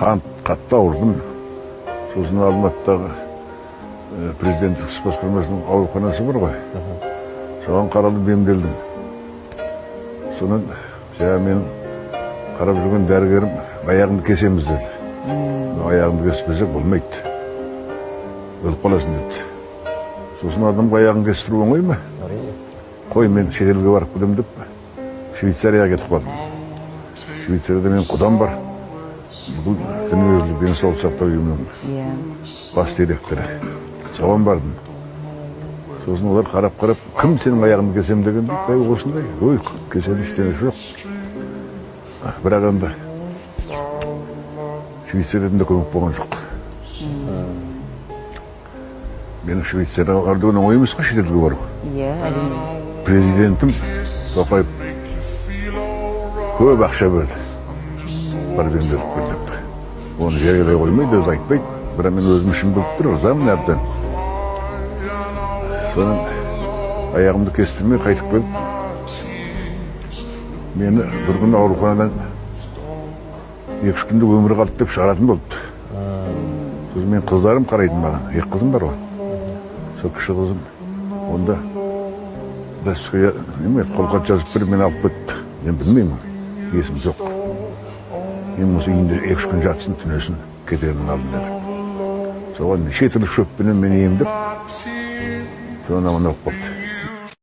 қатты ауырдым. Сосын Алматыдағы президенттік іс басқармасының ауруханасы бар ғой. Соған қаралып емделдім. Содан мен қарап жүрген дәрігерім аяғыңды кесеміз деді. Аяғыңды кеспесек болмайды. Өліп қаласың деді. Сосын адамға аяғын кестіру оңай ма? Қой, мен шетелге барып келем деп Швейцарияға кетіп қалдым. Швейцарияда мен құдам бар. Бұл дүниежүзілік денсаулық сақтау ұйымының бас директоры. Соған бардым. Сосын олар қарап, кім сенің аяғыңды кесем деген дейді. Осындай, кеседі ештеңе жоқ. Бірақ анда Швейцариядан да көмек болған жоқ. Менің Швейцарияға барудан оңай емес қой шетелге бару. Президентім Тоқаев көп ақша берді. Барып емделіп кел деп. Оны жерге қоймайды, өзі айтпайды. Бірақ мен өзім ішім біліп тұр, ырзамын әбден. Содан аяғымды кестірмей қайтып келіп, мені бір күні ауруханадан 2 күнде өмірі қалды деп шығаратын болды. Сосын мен қыздарым қарайды маған, 2 қызым бар ғой. Сол кіші қызым, онда қолхат жазып беріп мені алып кетті. Мен білмеймін, есім жоқ. Мен осы үйінде 2 күн жатсын, түнесін, кетерінің алдын деді. Соған неше түрлі шөппенен мені емдеп, содан аман алып қалды.